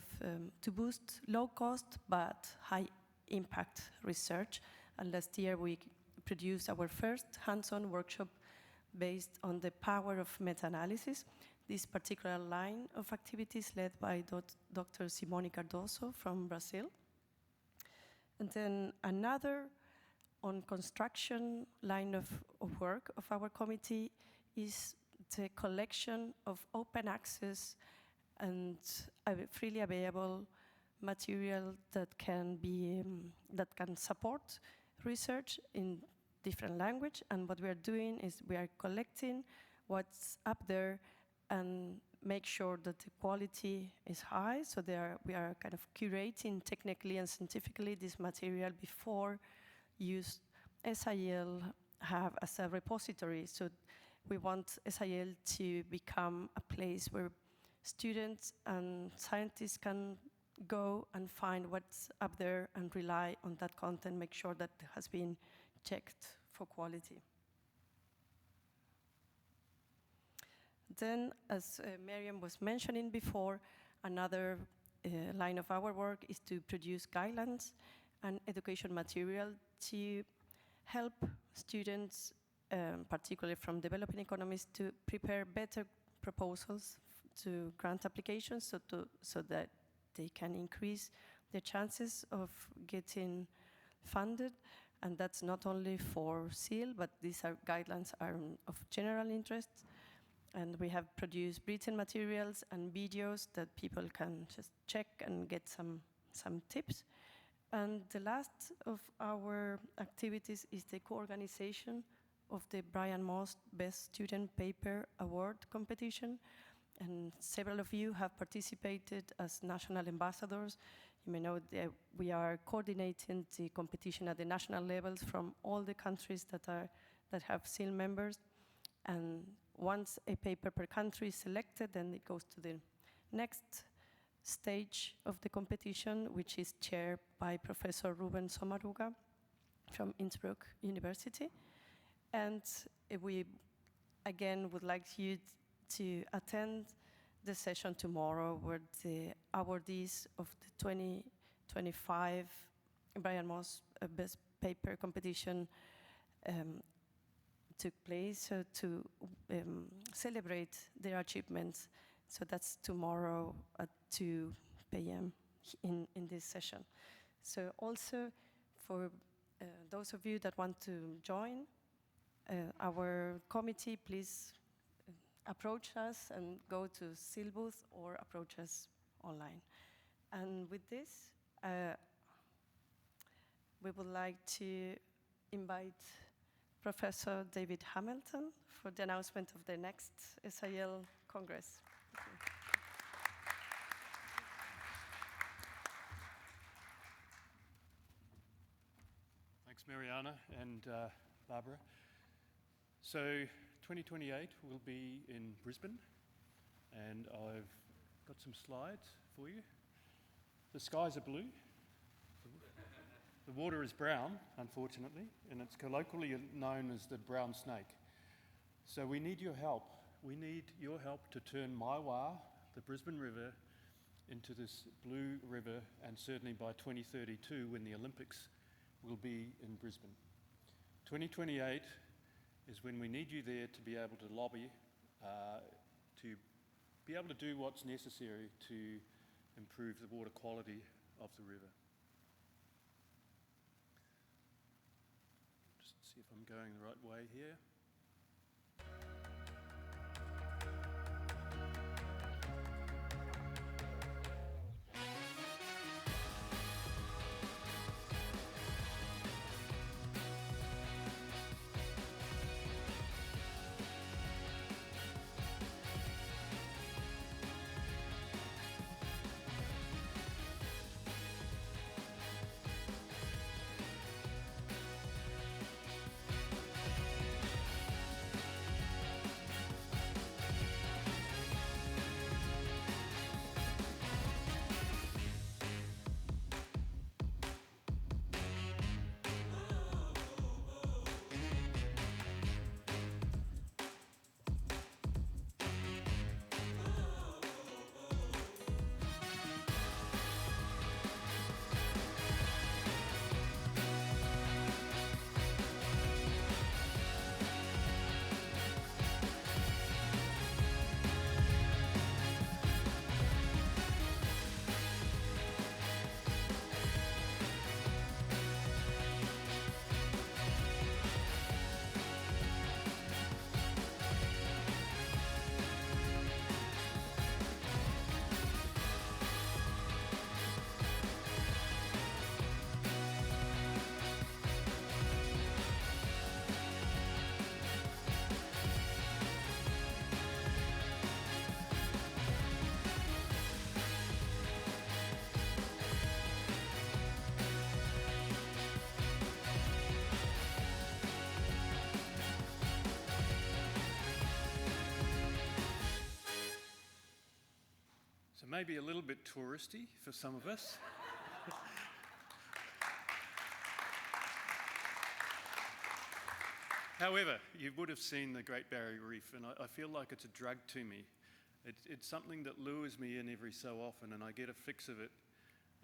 to boost low-cost but high-impact research. And last year we produced our first hands-on workshop based on the power of meta-analysis. This particular line of activities led by Dr. Simone Cardoso from Brazil. And then another on construction line of work of our committee is the collection of open access and freely available material that can support research in different language. And what we are doing is we are collecting what's up there and make sure that the quality is high. So we are kind of curating technically and scientifically this material before use SIL have as a repository. So we want SIL to become a place where students and scientists can go and find what's up there and rely on that content, make sure that it has been checked for quality. Then, as Miriam was mentioning before, another line of our work is to produce guidelines and education material to help students, particularly from developing economies, to prepare better proposals to grant applications so that they can increase their chances of getting funded. And that's not only for SIL, but these guidelines are of general interest. And we have produced written materials and videos that people can just check and get some tips. And the last of our activities is the co-organization of the Brian Moss Best Student Paper Award competition. And several of you have participated as national ambassadors. You may know that we are coordinating the competition at the national levels from all the countries that have SIL members. And once a paper per country is selected, then it goes to the next stage of the competition, which is chaired by Professor Ruben Somaruga. from Innsbruck University. And we, again, would like you to attend the session tomorrow where the awardees of the 2025 Brian Moss Best Paper competition took place to celebrate their achievements. So that's tomorrow at 2 p.m. in this session. So also for those of you that want to join our committee, please approach us and go to SIL booth or approach us online. And with this, we would like to invite Professor David Hamilton for the announcement of the next SIL Congress. Thanks, Mariana and Barbara. So 2028 will be in Brisbane, and I've got some slides for you. The skies are blue. The water is brown, unfortunately, and it's colloquially known as the brown snake. So we need your help. We need your help to turn Maiwar, the Brisbane River, into this blue river, and certainly by 2032, when the Olympics will be in Brisbane. 2028 is when we need you there to be able to lobby, to be able to do what's necessary to improve the water quality of the river. Just see if I'm going the right way here. So maybe a little bit touristy for some of us. However, you would have seen the Great Barrier Reef, and I feel like it's a drug to me. It's something that lures me in every so often, and I get a fix of it,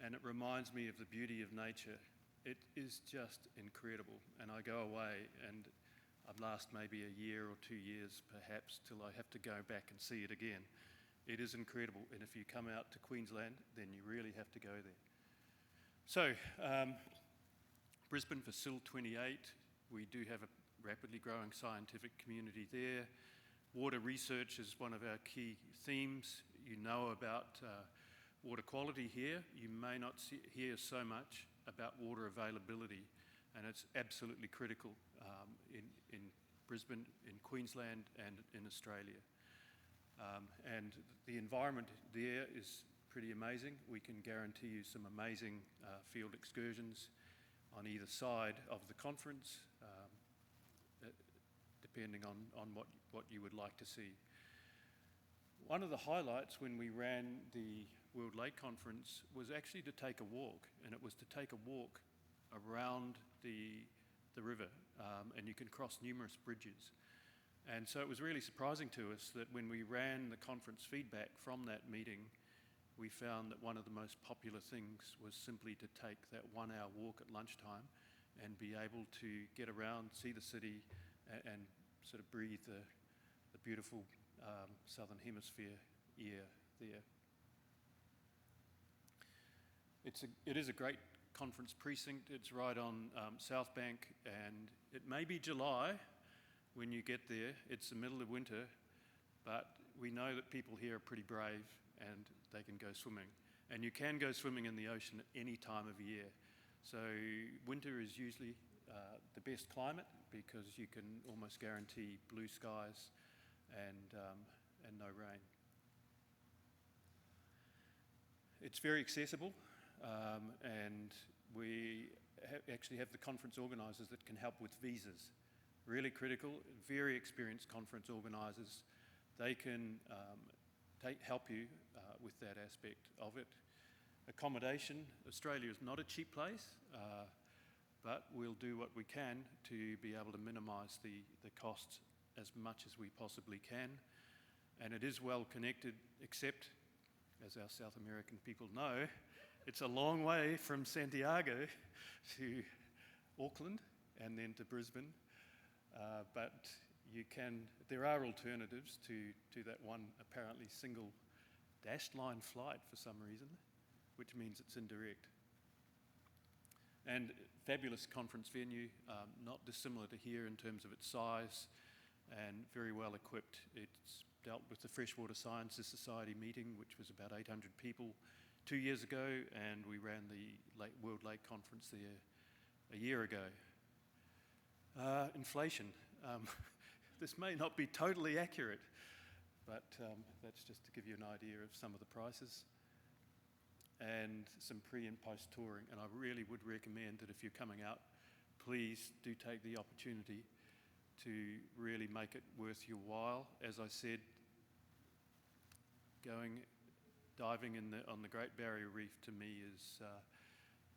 and it reminds me of the beauty of nature. It is just incredible, and I go away, and I'd last maybe a year or 2 years, perhaps, till I have to go back and see it again. It is incredible, and if you come out to Queensland, then you really have to go there. So, Brisbane for SIL 28, we do have a rapidly growing scientific community there. Water research is one of our key themes. You know about water quality here. You may not hear so much about water availability, and it's absolutely critical in Brisbane, in Queensland, and in Australia. And the environment there is pretty amazing. We can guarantee you some amazing field excursions on either side of the conference, depending on what you would like to see. One of the highlights when we ran the World Lake Conference was actually to take a walk, and it was to take a walk around the the river, and you can cross numerous bridges. And so it was really surprising to us that when we ran the conference feedback from that meeting, we found that one of the most popular things was simply to take that 1 hour walk at lunchtime and be able to get around, see the city, and sort of breathe the beautiful southern hemisphere air there. It is a great conference precinct. It's right on South Bank, and it may be July when you get there. It's the middle of winter, but we know that people here are pretty brave and they can go swimming. And you can go swimming in the ocean at any time of year. So winter is usually the best climate because you can almost guarantee blue skies and no rain. It's very accessible, and we actually have the conference organisers that can help with visas. Really critical, very experienced conference organisers. They can help you with that aspect of it. Accommodation, Australia is not a cheap place, but we'll do what we can to be able to minimise the costs as much as we possibly can. And it is well connected, except, as our South American people know, it's a long way from Santiago to Auckland and then to Brisbane. But there are alternatives to that one apparently single dashed line flight for some reason, which means it's indirect. And fabulous conference venue, not dissimilar to here in terms of its size, and very well equipped. It's dealt with the Freshwater Sciences Society meeting, which was about 800 people 2 years ago, and we ran the World Lake Conference there a year ago. Inflation. This may not be totally accurate, but that's just to give you an idea of some of the prices. And some pre and post touring. And I really would recommend that if you're coming out, please do take the opportunity to really make it worth your while. As I said, diving on the Great Barrier Reef to me is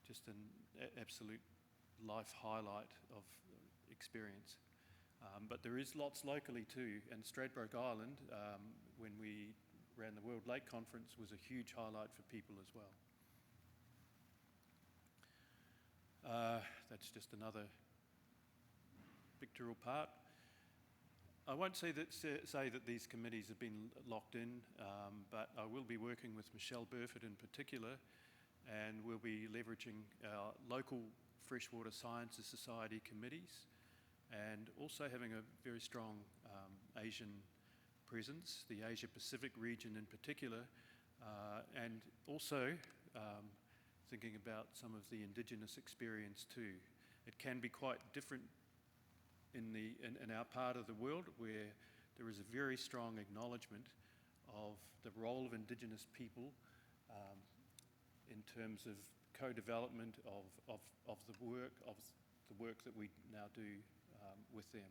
just an absolute life highlight of experience. But there is lots locally too, and Stradbroke Island, when we ran the World Lake Conference, was a huge highlight for people as well. That's just another pictorial part. I won't say that these committees have been locked in, but I will be working with Michelle Burford in particular, and we'll be leveraging our local Freshwater Sciences Society committees, and also having a very strong Asian presence, the Asia Pacific region in particular, and also thinking about some of the Indigenous experience too. It can be quite different in our part of the world, where there is a very strong acknowledgement of the role of Indigenous people in terms of co-development of the work that we now do with them.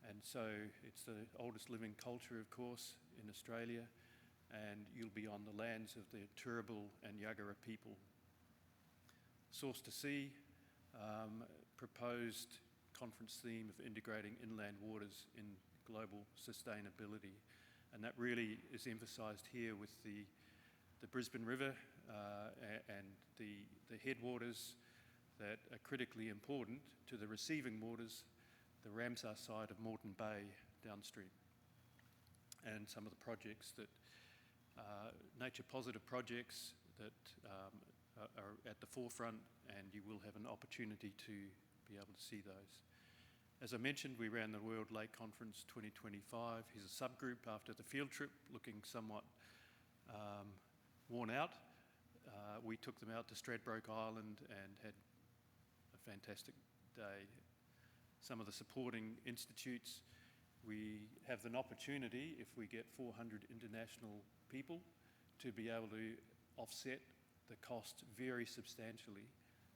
And so it's the oldest living culture, of course, in Australia, and you'll be on the lands of the Turrbal and Yagara people. Source to Sea proposed conference theme of integrating inland waters in global sustainability, and that really is emphasised here with the Brisbane River and the headwaters that are critically important to the receiving waters, the Ramsar side of Moreton Bay downstream, and some of the projects that nature positive projects that are at the forefront, and you will have an opportunity to be able to see those. As I mentioned, we ran the World Lake Conference 2025. Here's a subgroup after the field trip, looking somewhat worn out. We took them out to Stradbroke Island and had a fantastic day. Some of the supporting institutes, we have an opportunity, if we get 400 international people, to be able to offset the cost very substantially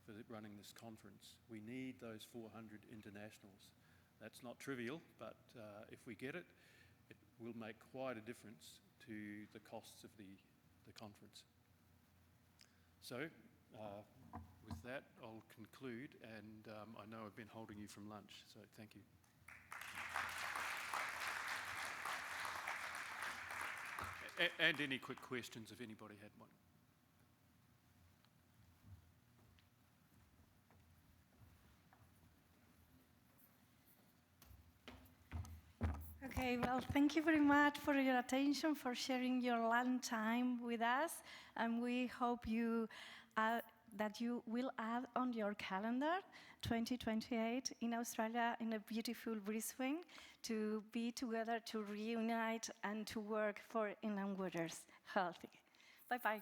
for running this conference. We need those 400 internationals. That's not trivial, but if we get it, it will make quite a difference to the costs of the conference. So, with that, I'll conclude, and I know I've been holding you from lunch, so thank you. And any quick questions if anybody had one. Okay, well, thank you very much for your attention, for sharing your long time with us, and we hope that you will add on your calendar 2028 in Australia, in a beautiful Brisbane, to be together, to reunite, and to work for inland waters healthy. Bye-bye.